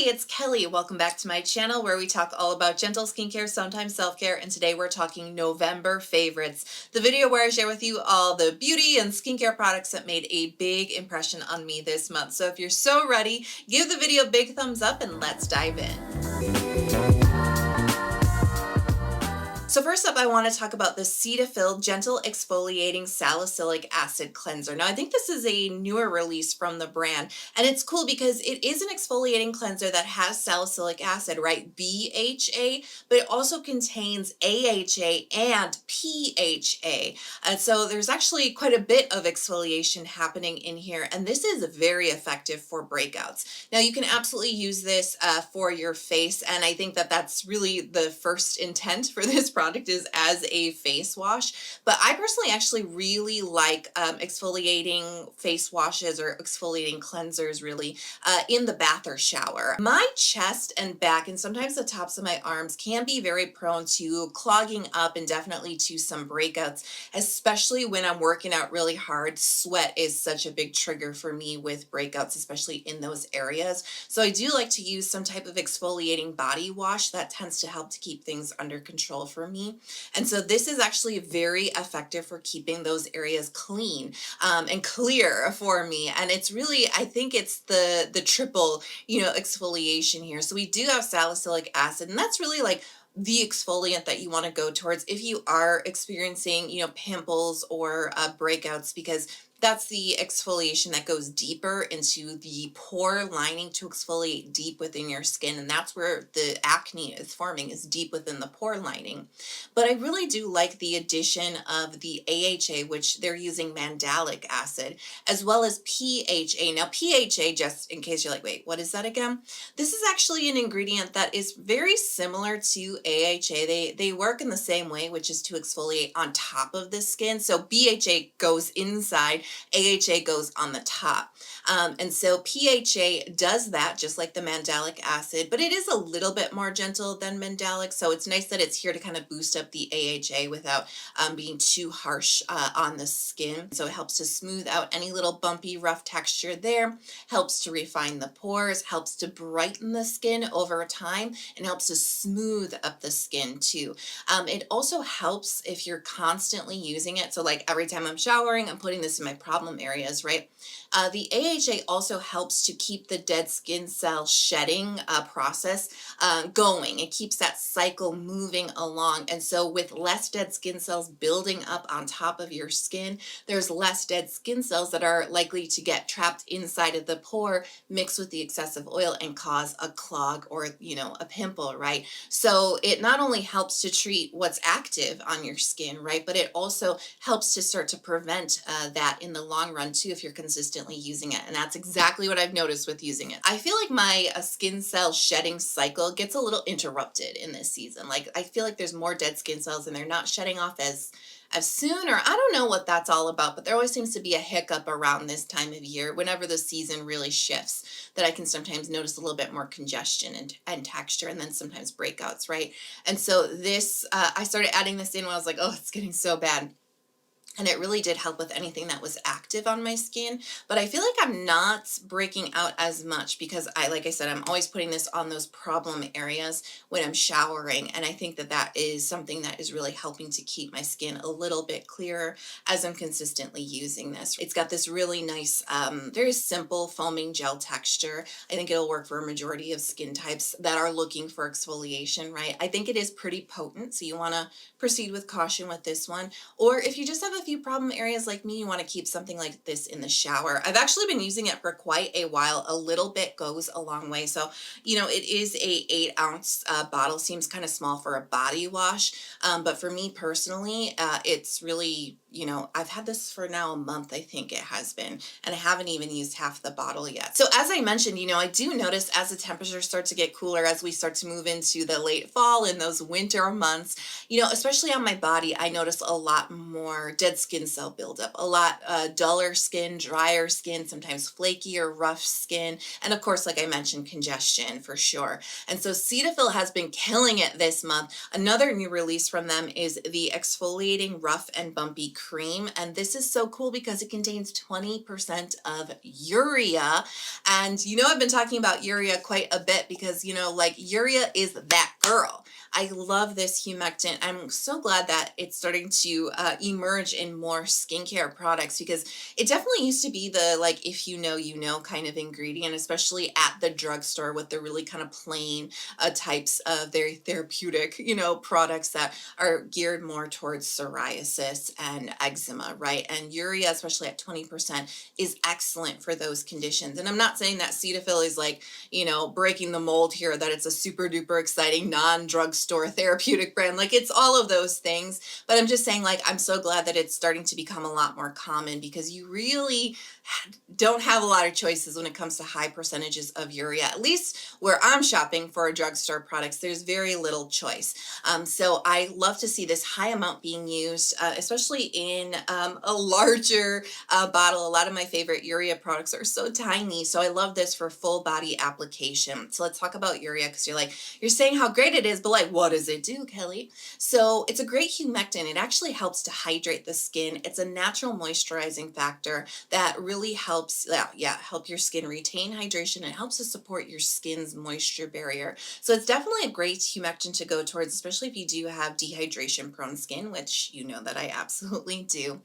Hey, it's Kelly. Welcome back to my channel where we talk all about gentle skincare, sometimes self-care, and today we're talking November favorites, the video where I share with you all the beauty and skincare products that made a big impression on me this month. So if you're so ready, give the video a big thumbs up and let's dive in. So first up, I want to talk about the Cetaphil Gentle Exfoliating Salicylic Acid Cleanser. Now, I think this is a newer release from the brand, and it's cool because it is an exfoliating cleanser that has salicylic acid, right? BHA, but it also contains AHA and PHA. And so there's actually quite a bit of exfoliation happening in here, and this is very effective for breakouts. Now, you can absolutely use this for your face, and I think that that's really the first intent for this product is as a face wash. But I personally actually really like exfoliating face washes or exfoliating cleansers really in the bath or shower. My chest and back and sometimes the tops of my arms can be very prone to clogging up and definitely to some breakouts, especially when I'm working out really hard. Sweat is such a big trigger for me with breakouts, especially in those areas. So I do like to use some type of exfoliating body wash that tends to help to keep things under control for me. And so this is actually very effective for keeping those areas clean and clear for me. And it's really, I think it's the triple, exfoliation here. So we do have salicylic acid, and that's really like the exfoliant that you want to go towards if you are experiencing, pimples or breakouts, because that's the exfoliation that goes deeper into the pore lining to exfoliate deep within your skin. And that's where the acne is forming, is deep within the pore lining. But I really do like the addition of the AHA, which they're using mandelic acid, as well as PHA. Now, PHA, just in case you're like, wait, what is that again? This is actually an ingredient that is very similar to AHA. They work in the same way, which is to exfoliate on top of the skin. So BHA goes inside, AHA goes on the top. And so PHA does that just like the mandelic acid, but it is a little bit more gentle than mandelic. So it's nice that it's here to kind of boost up the AHA without being too harsh on the skin. So it helps to smooth out any little bumpy, rough texture there, helps to refine the pores, helps to brighten the skin over time, and helps to smooth up the skin too. It also helps if you're constantly using it. So like every time I'm showering, I'm putting this in my problem areas, right? The AHA also helps to keep the dead skin cell shedding process going. It keeps that cycle moving along. And so with less dead skin cells building up on top of your skin, there's less dead skin cells that are likely to get trapped inside of the pore, mixed with the excessive oil and cause a clog or, a pimple, right? So it not only helps to treat what's active on your skin, right? But it also helps to start to prevent that in the long run too, if you're consistently using it. And that's exactly what I've noticed with using it. I feel like my skin cell shedding cycle gets a little interrupted in this season. Like I feel like there's more dead skin cells and they're not shedding off as soon, or I don't know what that's all about, but there always seems to be a hiccup around this time of year whenever the season really shifts, that I can sometimes notice a little bit more congestion and texture, and then sometimes breakouts, right? And so this, I started adding this in when I was like, oh, it's getting so bad. And it really did help with anything that was active on my skin. But I feel like I'm not breaking out as much because like I said, I'm always putting this on those problem areas when I'm showering. And I think that that is something that is really helping to keep my skin a little bit clearer as I'm consistently using this. It's got this really nice, very simple foaming gel texture. I think it'll work for a majority of skin types that are looking for exfoliation, right? I think it is pretty potent, so you want to proceed with caution with this one. Or if you just have a few problem areas like me, you want to keep something like this in the shower. I've actually been using it for quite a while. A little bit goes a long way. So, it is a 8-ounce bottle. Seems kind of small for a body wash. But for me personally, it's really, I've had this for now a month, I think it has been, and I haven't even used half the bottle yet. So as I mentioned, I do notice as the temperatures start to get cooler, as we start to move into the late fall and those winter months, especially on my body, I notice a lot more dead dead skin cell buildup, a lot duller skin, drier skin, sometimes flaky or rough skin, and of course, like I mentioned, congestion for sure. And so Cetaphil has been killing it this month. Another new release from them is the Exfoliating Rough and Bumpy Cream, and this is so cool because it contains 20% of urea. And you know, I've been talking about urea quite a bit because, you know, like urea is that girl. I love this humectant. I'm so glad that it's starting to emerge in more skincare products because it definitely used to be the like if you know you know kind of ingredient, especially at the drugstore with the really kind of plain types of very therapeutic, you know, products that are geared more towards psoriasis and eczema, right? And urea, especially at 20%, is excellent for those conditions. And I'm not saying that Cetaphil is like, you know, breaking the mold here, that it's a super duper exciting non-drugstore therapeutic brand. Like it's all of those things. But I'm just saying, like, I'm so glad that it's starting to become a lot more common because you really don't have a lot of choices when it comes to high percentages of urea. At least where I'm shopping for drugstore products, there's very little choice. So I love to see this high amount being used, especially in a larger bottle. A lot of my favorite urea products are so tiny. So I love this for full body application. So let's talk about urea because you're saying how great it is, but like, what does it do, Kelly? So it's a great humectant. It actually helps to hydrate the skin. It's a natural moisturizing factor that really helps, help your skin retain hydration. It helps to support your skin's moisture barrier. So it's definitely a great humectant to go towards, especially if you do have dehydration prone skin, which you know that I absolutely do.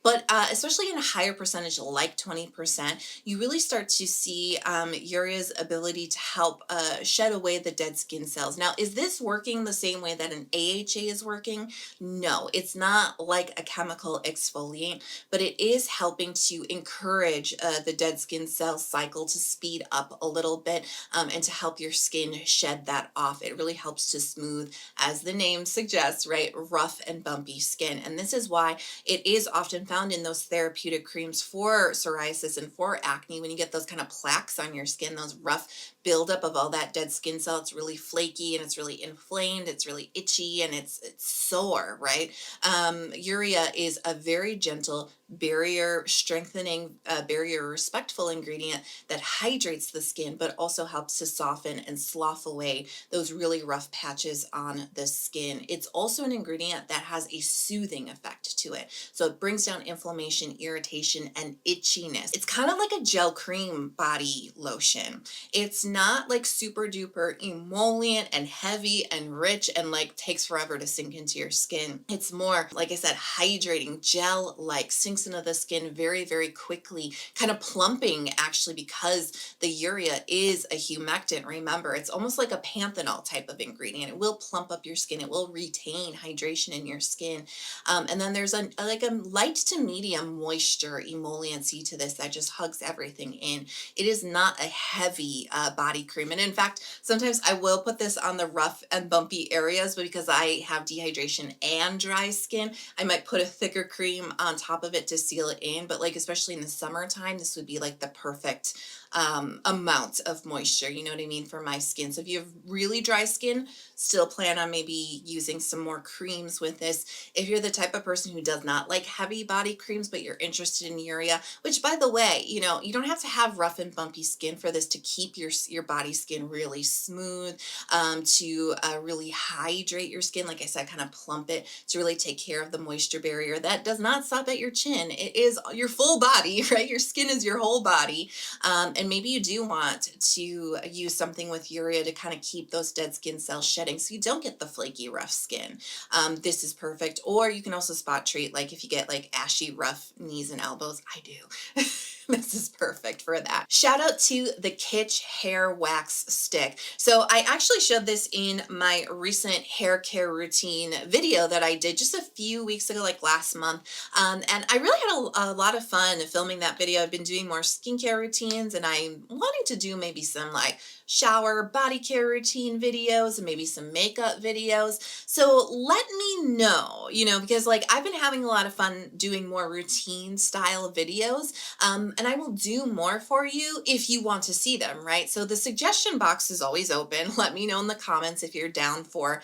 But especially in a higher percentage, like 20%, you really start to see urea's ability to help shed away the dead skin cells. Now, is this working the same way that an AHA is working? No, it's not like a chemical exfoliant, but it is helping to encourage the dead skin cell cycle to speed up a little bit and to help your skin shed that off. It really helps to smooth, as the name suggests, right, rough and bumpy skin. And this is why it is often found in those therapeutic creams for psoriasis and for acne. When you get those kind of plaques on your skin, those rough buildup of all that dead skin cell, it's really flaky and it's really inflamed, it's really itchy, and it's sore, right? Urea is a very gentle barrier strengthening, barrier respectful ingredient that hydrates the skin, but also helps to soften and slough away those really rough patches on the skin. It's also an ingredient that has a soothing effect to it. So it brings down inflammation, irritation, and itchiness. It's kind of like a gel cream body lotion. It's not like super duper emollient and heavy and rich and like takes forever to sink into your skin. It's more, like I said, hydrating, gel-like, sinks into the skin very, very quickly, kind of plumping actually because the urea is a humectant. Remember, it's almost like a panthenol type of ingredient. It will plump up your skin. It will retain hydration in your skin. And then there's a light to medium moisture emolliency to this that just hugs everything in. It is not a heavy body cream. And in fact, sometimes I will put this on the rough and bumpy areas, but because I have dehydration and dry skin, I might put a thicker cream on top of it to seal it in. But like, especially in the summertime, this would be like the perfect amount of moisture, you know what I mean, for my skin. So if you have really dry skin, still plan on maybe using some more creams with this. If you're the type of person who does not like heavy body creams, but you're interested in urea, which by the way, you know, you don't have to have rough and bumpy skin for this to keep your body skin really smooth, to really hydrate your skin. Like I said, kind of plump it to really take care of the moisture barrier. That does not stop at your chin. It is your full body, right? Your skin is your whole body. And maybe you do want to use something with urea to kind of keep those dead skin cells shedding so you don't get the flaky, rough skin. This is perfect. Or you can also spot treat, like if you get like ashy, rough knees and elbows. I do. This is perfect for that. Shout out to the Kitsch hair wax stick. So I actually showed this in my recent hair care routine video that I did just a few weeks ago, like last month. And I really had a lot of fun filming that video. I've been doing more skincare routines and I'm wanting to do maybe some like shower, body care routine videos, and maybe some makeup videos. So let me know, because like I've been having a lot of fun doing more routine style videos, and I will do more for you if you want to see them, right? So the suggestion box is always open. Let me know in the comments if you're down for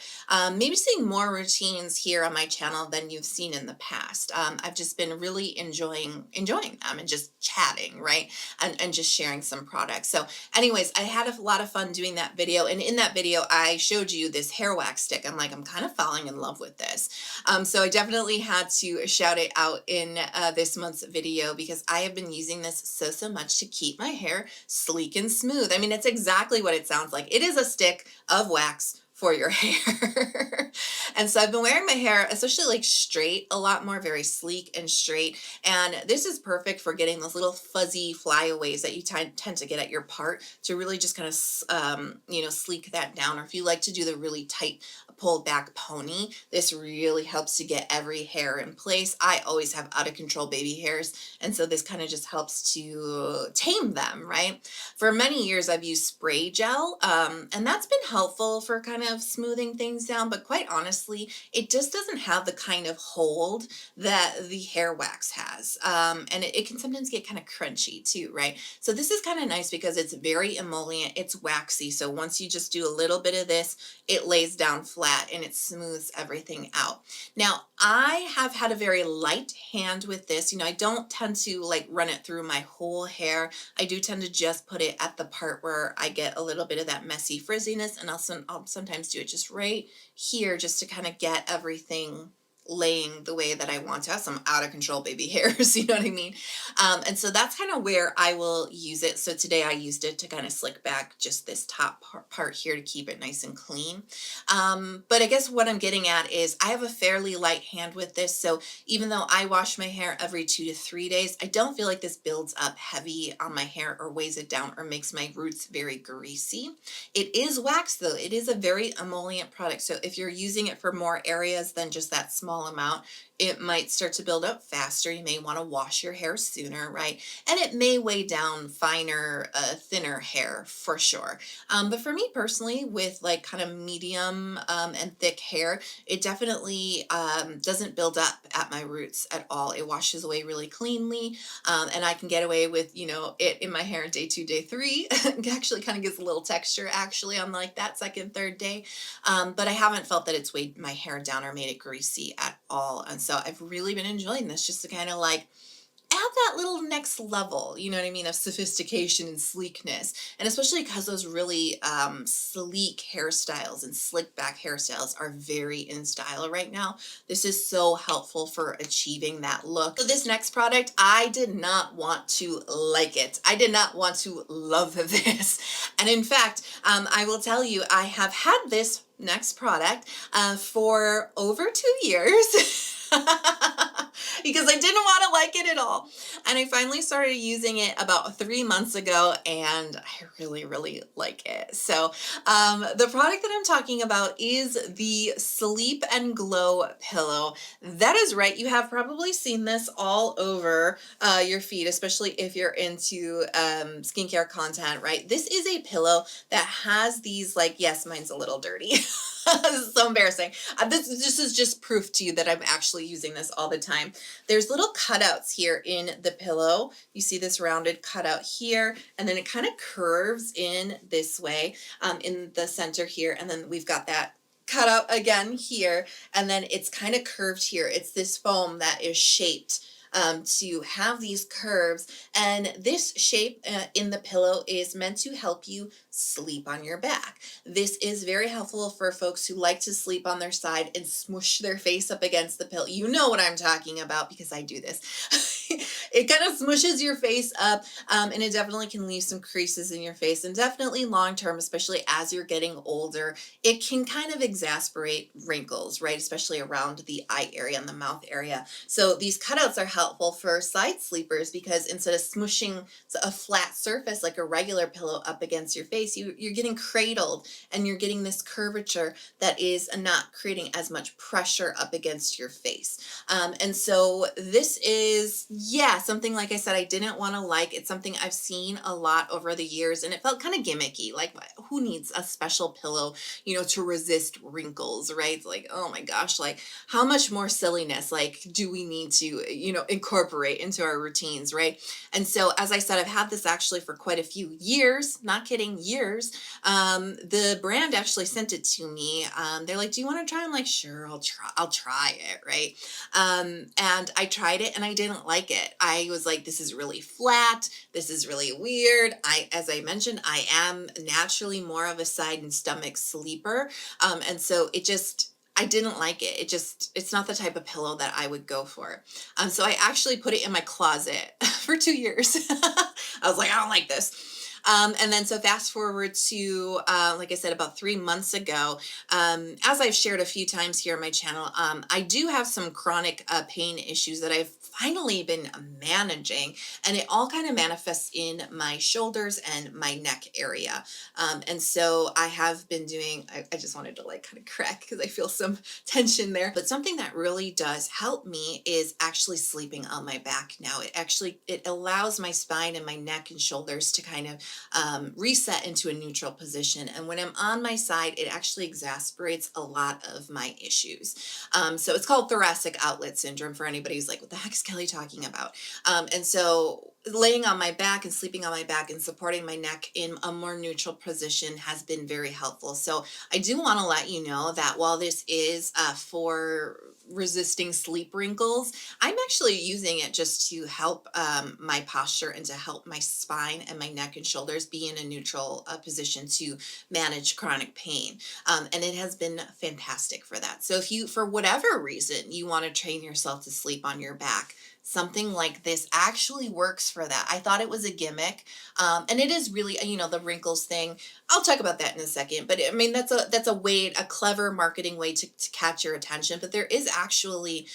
maybe seeing more routines here on my channel than you've seen in the past. I've just been really enjoying them and just chatting, right? And just sharing some products. So anyways, I had a lot of fun doing that video. And in that video, I showed you this hair wax stick. I'm like, I'm kind of falling in love with this. So I definitely had to shout it out in this month's video because I have been using this so much to keep my hair sleek and smooth. I mean, it's exactly what it sounds like. It is a stick of wax for your hair. And so I've been wearing my hair, especially like straight, a lot more, very sleek and straight. And this is perfect for getting those little fuzzy flyaways that you tend to get at your part to really just kind of, sleek that down. Or if you like to do the really tight pulled back pony, this really helps to get every hair in place. I always have out of control baby hairs. And so this kind of just helps to tame them, right? For many years, I've used spray gel, and that's been helpful for kind of smoothing things down, but quite honestly, it just doesn't have the kind of hold that the hair wax has. And it can sometimes get kind of crunchy too, right? So this is kind of nice because it's very emollient, it's waxy. So once you just do a little bit of this, it lays down flat and it smooths everything out. Now, I have had a very light hand with this. I don't tend to like run it through my whole hair. I do tend to just put it at the part where I get a little bit of that messy frizziness, and I'll sometimes do it just right here just to kind of get everything laying the way that I want to have some out of control baby hairs, you know what I mean? And so that's kind of where I will use it. So today I used it to kind of slick back just this top part here to keep it nice and clean. But I guess what I'm getting at is I have a fairly light hand with this. So even though I wash my hair every 2 to 3 days, I don't feel like this builds up heavy on my hair or weighs it down or makes my roots very greasy. It is wax though. It is a very emollient product. So if you're using it for more areas than just that small amount, it might start to build up faster. You may want to wash your hair sooner, right? And it may weigh down finer, thinner hair for sure. But for me personally, with like kind of medium and thick hair, it definitely doesn't build up at my roots at all. It washes away really cleanly, and I can get away with, it in my hair day 2, day 3. It actually kind of gives a little texture actually on like that second, third day. But I haven't felt that it's weighed my hair down or made it greasy at all. And so I've really been enjoying this just to kind of like add that little next level, you know what I mean, of sophistication and sleekness. And especially because those really sleek hairstyles and slick back hairstyles are very in style right now. This is so helpful for achieving that look. So this next product, I did not want to like it. I did not want to love this. And in fact, I will tell you, I have had this next product for over 2 years. Because I didn't want to like it at all. And I finally started using it about 3 months ago, and I really like it. So the product that I'm talking about is the Sleep and Glow pillow. That is right. You have probably seen this all over your feed, especially if you're into skincare content, right? This is a pillow that has these, like, yes, mine's a little dirty. This is so embarrassing. This is just proof to you that I'm actually using this all the time. There's little cutouts here in the pillow. You see this rounded cutout here, and then it kind of curves in this way in the center here, and then we've got that cutout again here, and then it's kind of curved here. It's this foam that is shaped to have these curves, and this shape in the pillow is meant to help you sleep on your back. This is very helpful for folks who like to sleep on their side and smush their face up against the pillow. You know what I'm talking about because I do this. It kind of smushes your face up, and it definitely can leave some creases in your face, and definitely long term, especially as you're getting older, it can kind of exacerbate wrinkles, right? Especially around the eye area and the mouth area. So these cutouts are helpful for side sleepers because instead of smushing a flat surface like a regular pillow up against your face, you're getting cradled, and you're getting this curvature that is not creating as much pressure up against your face. And so this is, yes, something, like I said, I didn't want to like. It's something I've seen a lot over the years, and it felt kind of gimmicky. Like, who needs a special pillow, to resist wrinkles, right? It's like, oh my gosh, like how much more silliness, like, do we need to, incorporate into our routines, right? And so, as I said, I've had this actually for quite a few years, not kidding, years. The brand actually sent it to me. They're like, do you want to try? I'm like, sure, I'll try it, right? And I tried it and I didn't like it. I was like, this is really flat. This is really weird. As I mentioned, I am naturally more of a side and stomach sleeper. And so I didn't like it. It's not the type of pillow that I would go for. So I actually put it in my closet for 2 years. I was like, I don't like this. And then so fast forward to, like I said, about 3 months ago, as I've shared a few times here on my channel, I do have some chronic pain issues that I've finally been managing, and it all kind of manifests in my shoulders and my neck area. And so I have been doing, I just wanted to like kind of crack because I feel some tension there, but something that really does help me is actually sleeping on my back now. It allows my spine and my neck and shoulders to kind of reset into a neutral position. And when I'm on my side, it actually exasperates a lot of my issues. So it's called thoracic outlet syndrome for anybody who's like, what the heck is Kelly talking about? And so laying on my back and sleeping on my back and supporting my neck in a more neutral position has been very helpful. So I do want to let you know that while this is for resisting sleep wrinkles, I'm actually using it just to help my posture and to help my spine and my neck and shoulders be in a neutral position to manage chronic pain. And it has been fantastic for that. So if you, for whatever reason, you want to train yourself to sleep on your back, something like this actually works for that. I thought it was a gimmick, and it is really, the wrinkles thing. I'll talk about that in a second, but I mean, that's a clever marketing way to catch your attention. But there is actually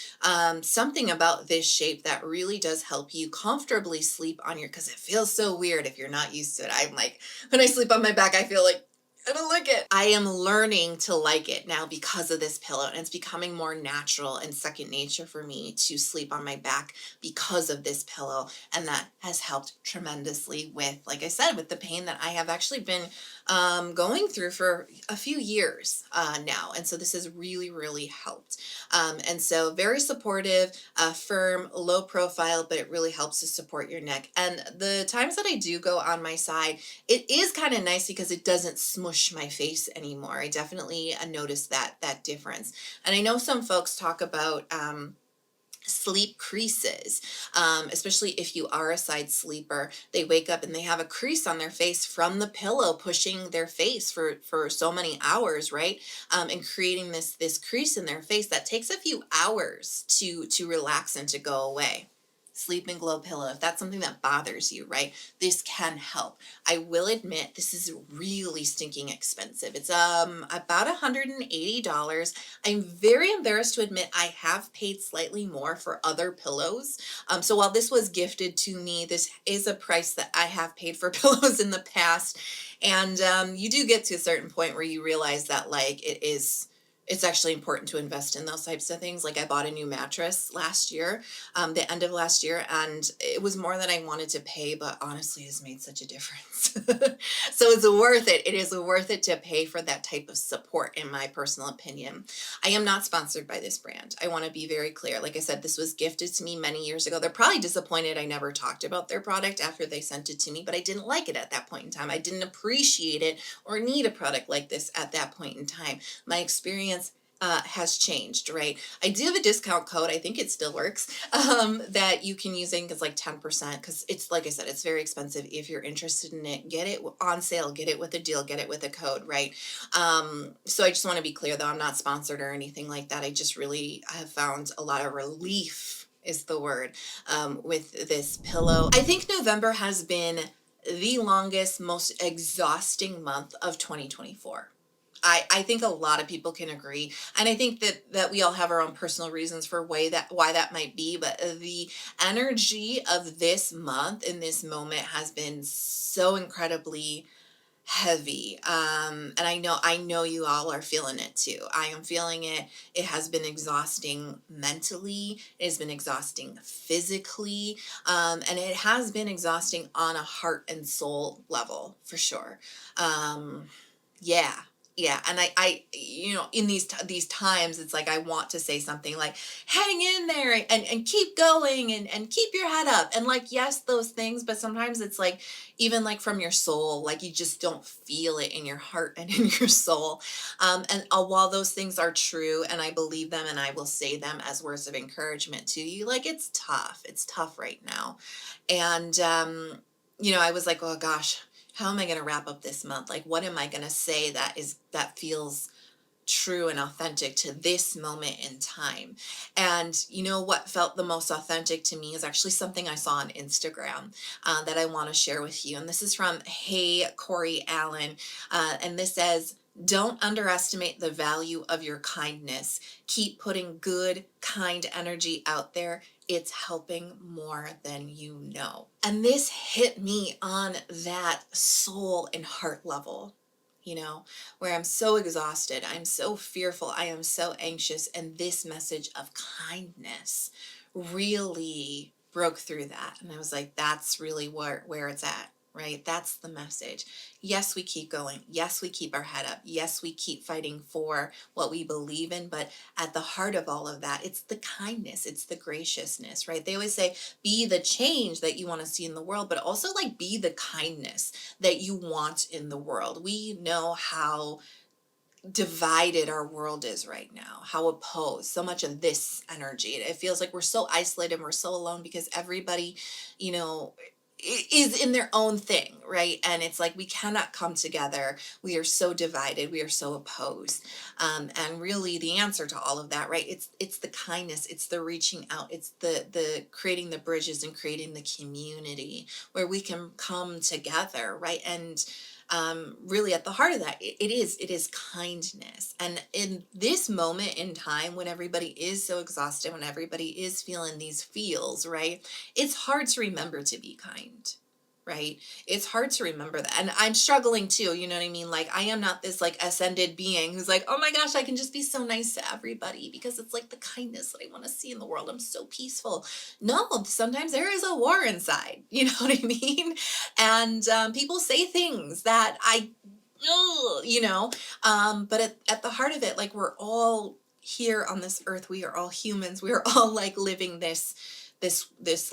something about this shape that really does help you comfortably sleep on because it feels so weird if you're not used to it. I'm like, when I sleep on my back, I feel like, I don't like it. I am learning to like it now because of this pillow, and it's becoming more natural and second nature for me to sleep on my back because of this pillow. And that has helped tremendously with, like I said, with the pain that I have actually been going through for a few years now. And so this has really, really helped. And so very supportive, firm, low profile, but it really helps to support your neck. And the times that I do go on my side, it is kind of nice because it doesn't smush my face anymore. I definitely noticed that difference. And I know some folks talk about sleep creases, especially if you are a side sleeper. They wake up and they have a crease on their face from the pillow pushing their face for so many hours, right? And creating this crease in their face that takes a few hours to relax and to go away. Sleep and Glow pillow, if that's something that bothers you, right, this can help. I will admit this is really stinking expensive. It's about $180. I'm very embarrassed to admit I have paid slightly more for other pillows. So while this was gifted to me, this is a price that I have paid for pillows in the past. And you do get to a certain point where you realize that like it's actually important to invest in those types of things. Like I bought a new mattress last year, the end of last year, and it was more than I wanted to pay, but honestly, it's made such a difference. So it's worth it. It is worth it to pay for that type of support, in my personal opinion. I am not sponsored by this brand. I want to be very clear. Like I said, this was gifted to me many years ago. They're probably disappointed I never talked about their product after they sent it to me, but I didn't like it at that point in time. I didn't appreciate it or need a product like this at that point in time. My experience has changed, right? I do have a discount code. I think it still works, that you can use. I think it's like 10% because it's, like I said, it's very expensive. If you're interested in it, get it on sale, get it with a deal, get it with a code, right? So I just want to be clear though, I'm not sponsored or anything like that. I just really have found a lot of relief is the word with this pillow. I think November has been the longest, most exhausting month of 2024. I think a lot of people can agree. And I think that we all have our own personal reasons for why that might be. But the energy of this month in this moment has been so incredibly heavy. And I know you all are feeling it too. I am feeling it. It has been exhausting mentally. It has been exhausting physically. And it has been exhausting on a heart and soul level for sure. Um, yeah. Yeah, and in these times, it's like I want to say something like, "Hang in there and keep going and keep your head up," and like, yes, those things, but sometimes it's like even like from your soul, like you just don't feel it in your heart and in your soul. And while those things are true, and I believe them, and I will say them as words of encouragement to you, like it's tough. It's tough right now, and I was like, oh gosh, how am I going to wrap up this month? Like, what am I going to say that feels true and authentic to this moment in time? And what felt the most authentic to me is actually something I saw on Instagram that I want to share with you. And this is from Hey Corey Allen. And this says, "Don't underestimate the value of your kindness. Keep putting good, kind energy out there. It's helping more than you know." And this hit me on that soul and heart level, where I'm so exhausted, I'm so fearful, I am so anxious. And this message of kindness really broke through that. And I was like, that's really where it's at, right? That's the message. Yes, we keep going. Yes, we keep our head up. Yes, we keep fighting for what we believe in. But at the heart of all of that, it's the kindness, it's the graciousness, right? They always say, be the change that you want to see in the world, but also like be the kindness that you want in the world. We know how divided our world is right now, how opposed, so much of this energy. It feels like we're so isolated and we're so alone because everybody, you know, is in their own thing, right? And it's like we cannot come together. We are so divided. We are so opposed. And really, the answer to all of that, right? It's the kindness. It's the reaching out. It's the creating the bridges and creating the community where we can come together, right? And really at the heart of that, it is kindness. And in this moment in time when everybody is so exhausted, when everybody is feeling these feels, right, it's hard to remember to be kind, right? It's hard to remember that. And I'm struggling too, you know what I mean? Like I am not this like ascended being who's like, oh my gosh, I can just be so nice to everybody because it's like the kindness that I want to see in the world. I'm so peaceful. No, sometimes there is a war inside, you know what I mean? And people say things that ugh, but at the heart of it, like we're all here on this earth. We are all humans. We are all like living this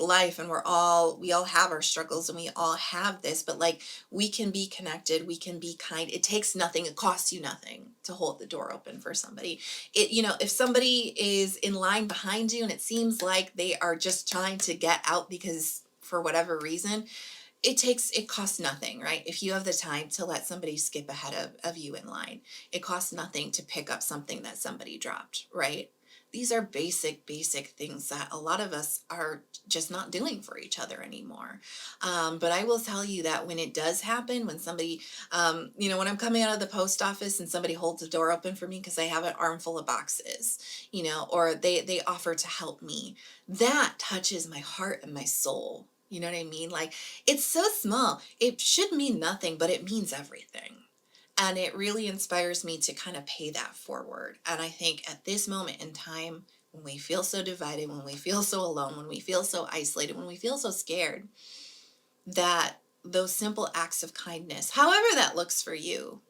life, and we all have our struggles, and we all have this, but like we can be connected, we can be kind. It takes nothing, it costs you nothing to hold the door open for somebody. If somebody is in line behind you and it seems like they are just trying to get out because for whatever reason, it costs nothing, right? If you have the time to let somebody skip ahead of you in line, it costs nothing to pick up something that somebody dropped, right? These are basic things that a lot of us are just not doing for each other anymore. But I will tell you that when it does happen, when somebody, when I'm coming out of the post office and somebody holds the door open for me because I have an armful of boxes, or they offer to help me, that touches my heart and my soul. You know what I mean? Like, it's so small. It should mean nothing, but it means everything. And it really inspires me to kind of pay that forward. And I think at this moment in time, when we feel so divided, when we feel so alone, when we feel so isolated, when we feel so scared, that those simple acts of kindness, however that looks for you,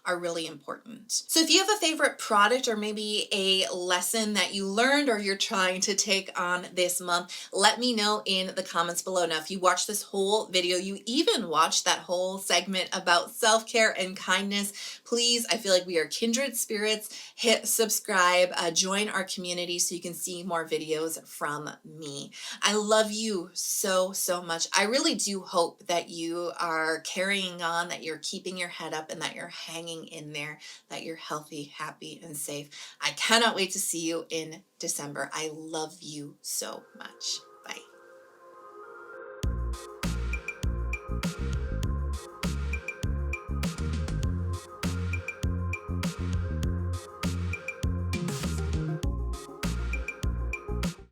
are really important. So if you have a favorite product or maybe a lesson that you learned or you're trying to take on this month, let me know in the comments below. Now, if you watched this whole video, you even watched that whole segment about self-care and kindness, please, I feel like we are kindred spirits. Hit subscribe, join our community so you can see more videos from me. I love you so, so much. I really do hope that you are carrying on, that you're keeping your head up, and that you're hanging in there, that you're healthy, happy, and safe. I cannot wait to see you in December. I love you so much.